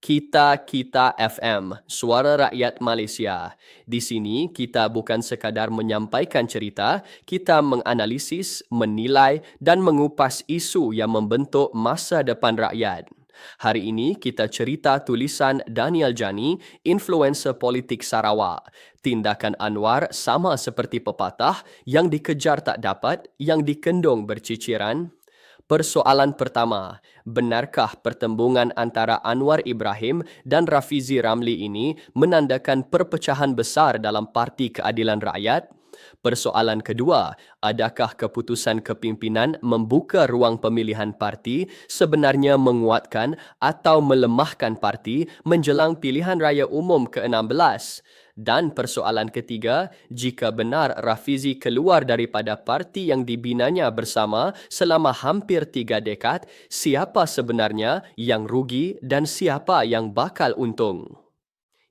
Kita FM, Suara Rakyat Malaysia. Di sini kita bukan sekadar menyampaikan cerita, kita menganalisis, menilai dan mengupas isu yang membentuk masa depan rakyat. Hari ini kita cerita tulisan Daniel Jani, influencer politik Sarawak. Tindakan Anwar sama seperti pepatah, yang dikejar tak dapat, yang dikendung berciciran. Persoalan pertama, benarkah pertembungan antara Anwar Ibrahim dan Rafizi Ramli ini menandakan perpecahan besar dalam Parti Keadilan Rakyat? Persoalan kedua, adakah keputusan kepimpinan membuka ruang pemilihan parti sebenarnya menguatkan atau melemahkan parti menjelang pilihan raya umum ke-16? Dan persoalan ketiga, jika benar Rafizi keluar daripada parti yang dibinanya bersama selama hampir 3 dekad, siapa sebenarnya yang rugi dan siapa yang bakal untung?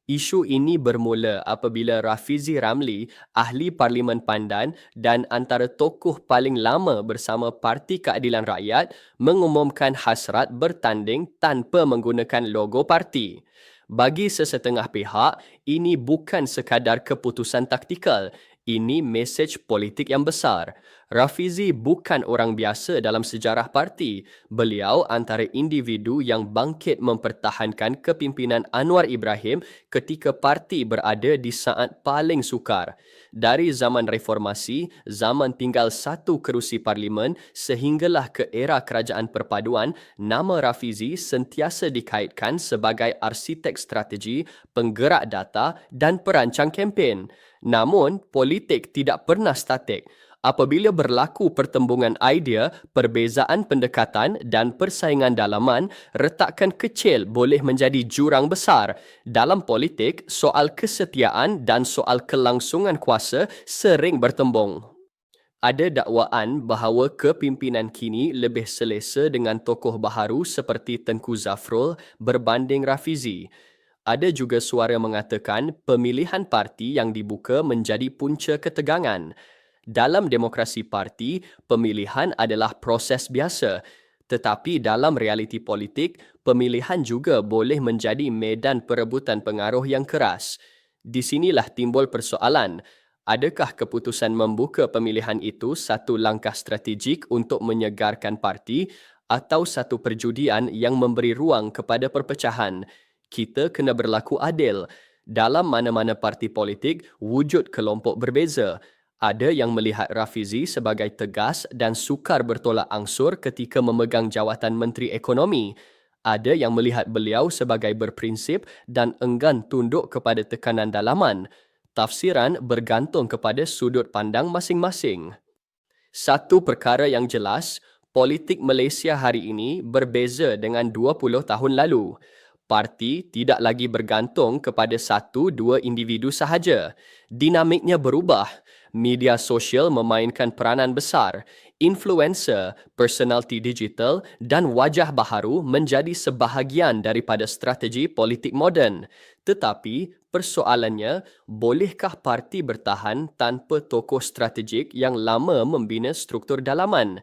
Isu ini bermula apabila Rafizi Ramli, ahli Parlimen Pandan dan antara tokoh paling lama bersama Parti Keadilan Rakyat, mengumumkan hasrat bertanding tanpa menggunakan logo parti. Bagi sesetengah pihak, ini bukan sekadar keputusan taktikal. Ini mesej politik yang besar. Rafizi bukan orang biasa dalam sejarah parti. Beliau antara individu yang bangkit mempertahankan kepimpinan Anwar Ibrahim ketika parti berada di saat paling sukar. Dari zaman reformasi, zaman tinggal satu kerusi parlimen sehinggalah ke era kerajaan perpaduan, nama Rafizi sentiasa dikaitkan sebagai arsitek strategi, penggerak data dan perancang kempen. Namun, politik tidak pernah statik. Apabila berlaku pertembungan idea, perbezaan pendekatan dan persaingan dalaman, retakan kecil boleh menjadi jurang besar. Dalam politik, soal kesetiaan dan soal kelangsungan kuasa sering bertembung. Ada dakwaan bahawa kepimpinan kini lebih selesa dengan tokoh baharu seperti Tengku Zafrul berbanding Rafizi. Ada juga suara mengatakan pemilihan parti yang dibuka menjadi punca ketegangan. Dalam demokrasi parti, pemilihan adalah proses biasa. Tetapi dalam realiti politik, pemilihan juga boleh menjadi medan perebutan pengaruh yang keras. Di sinilah timbul persoalan. Adakah keputusan membuka pemilihan itu satu langkah strategik untuk menyegarkan parti atau satu perjudian yang memberi ruang kepada perpecahan? Kita kena berlaku adil. Dalam mana-mana parti politik, wujud kelompok berbeza. Ada yang melihat Rafizi sebagai tegas dan sukar bertolak angsur ketika memegang jawatan Menteri Ekonomi. Ada yang melihat beliau sebagai berprinsip dan enggan tunduk kepada tekanan dalaman. Tafsiran bergantung kepada sudut pandang masing-masing. Satu perkara yang jelas, politik Malaysia hari ini berbeza dengan 20 tahun lalu. Parti tidak lagi bergantung kepada satu dua individu sahaja. Dinamiknya berubah. Media sosial memainkan peranan besar. Influencer, personality digital dan wajah baharu menjadi sebahagian daripada strategi politik moden. Tetapi persoalannya, bolehkah parti bertahan tanpa tokoh strategik yang lama membina struktur dalaman?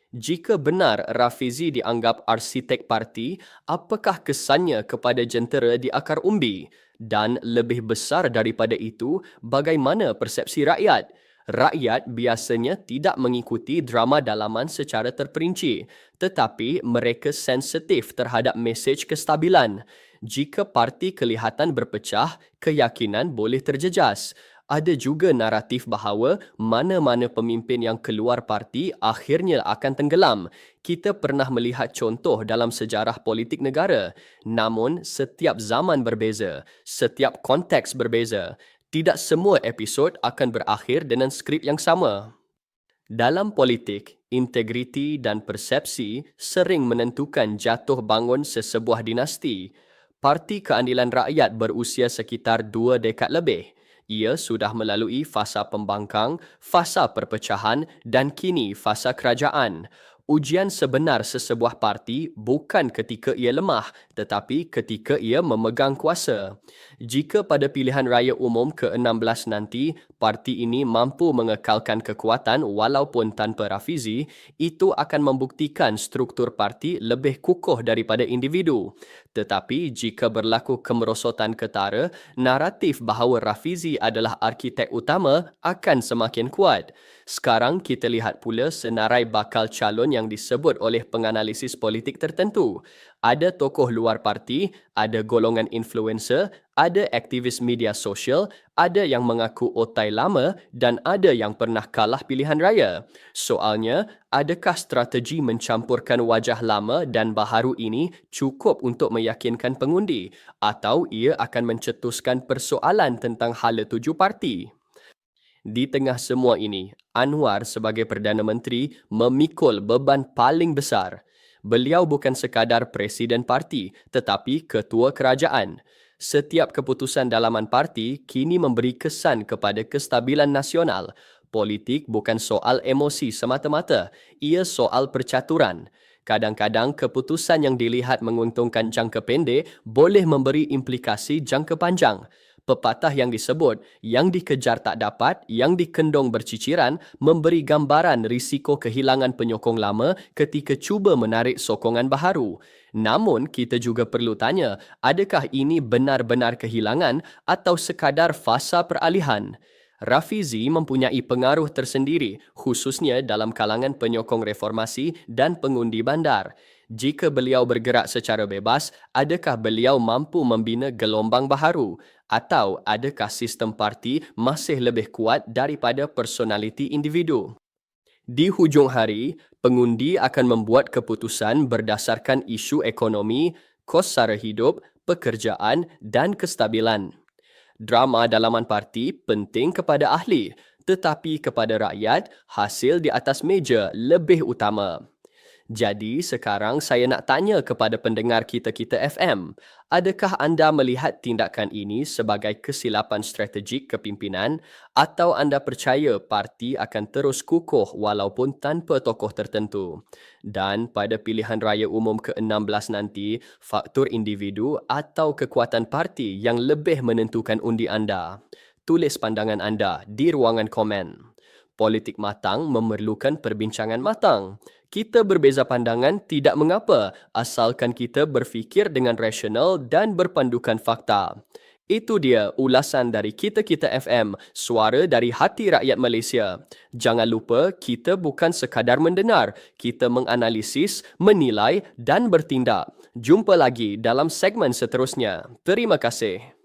Jika benar Rafizi dianggap arsitek parti, apakah kesannya kepada jentera di akar umbi? Dan lebih besar daripada itu, bagaimana persepsi rakyat? Rakyat biasanya tidak mengikuti drama dalaman secara terperinci, tetapi mereka sensitif terhadap mesej kestabilan. Jika parti kelihatan berpecah, keyakinan boleh terjejas. Ada juga naratif bahawa mana-mana pemimpin yang keluar parti akhirnya akan tenggelam. Kita pernah melihat contoh dalam sejarah politik negara. Namun, setiap zaman berbeza, setiap konteks berbeza. Tidak semua episod akan berakhir dengan skrip yang sama. Dalam politik, integriti dan persepsi sering menentukan jatuh bangun sesebuah dinasti. Parti Keadilan Rakyat berusia sekitar 2 dekad lebih. Ia sudah melalui fasa pembangkang, fasa perpecahan dan kini fasa kerajaan. Ujian sebenar sesebuah parti bukan ketika ia lemah, tetapi ketika ia memegang kuasa. Jika pada pilihan raya umum ke-16 nanti, parti ini mampu mengekalkan kekuatan walaupun tanpa Rafizi, itu akan membuktikan struktur parti lebih kukuh daripada individu. Tetapi jika berlaku kemerosotan ketara, naratif bahawa Rafizi adalah arkitek utama akan semakin kuat. Sekarang kita lihat pula senarai bakal calon yang disebut oleh penganalisis politik tertentu. Ada tokoh luar parti, ada golongan influencer, ada aktivis media sosial, ada yang mengaku otai lama dan ada yang pernah kalah pilihan raya. Soalnya, adakah strategi mencampurkan wajah lama dan baharu ini cukup untuk meyakinkan pengundi atau ia akan mencetuskan persoalan tentang hala tuju parti? Di tengah semua ini, Anwar sebagai Perdana Menteri memikul beban paling besar. Beliau bukan sekadar Presiden Parti, tetapi Ketua Kerajaan. Setiap keputusan dalaman parti kini memberi kesan kepada kestabilan nasional. Politik bukan soal emosi semata-mata, ia soal percaturan. Kadang-kadang keputusan yang dilihat menguntungkan jangka pendek boleh memberi implikasi jangka panjang. Pepatah yang disebut, yang dikejar tak dapat, yang dikendong berciciran, memberi gambaran risiko kehilangan penyokong lama ketika cuba menarik sokongan baharu. Namun, kita juga perlu tanya, adakah ini benar-benar kehilangan atau sekadar fasa peralihan? Rafizi mempunyai pengaruh tersendiri, khususnya dalam kalangan penyokong reformasi dan pengundi bandar. Jika beliau bergerak secara bebas, adakah beliau mampu membina gelombang baharu? Atau adakah sistem parti masih lebih kuat daripada personaliti individu? Di hujung hari, pengundi akan membuat keputusan berdasarkan isu ekonomi, kos sara hidup, pekerjaan dan kestabilan. Drama dalaman parti penting kepada ahli, tetapi kepada rakyat, hasil di atas meja lebih utama. Jadi sekarang saya nak tanya kepada pendengar kita-kita FM, adakah anda melihat tindakan ini sebagai kesilapan strategik kepimpinan atau anda percaya parti akan terus kukuh walaupun tanpa tokoh tertentu? Dan pada pilihan raya umum ke-16 nanti, faktor individu atau kekuatan parti yang lebih menentukan undi anda? Tulis pandangan anda di ruangan komen. Politik matang memerlukan perbincangan matang. Kita berbeza pandangan tidak mengapa, asalkan kita berfikir dengan rasional dan berpandukan fakta. Itu dia ulasan dari Kita-Kita FM, suara dari hati rakyat Malaysia. Jangan lupa, kita bukan sekadar mendengar, kita menganalisis, menilai dan bertindak. Jumpa lagi dalam segmen seterusnya. Terima kasih.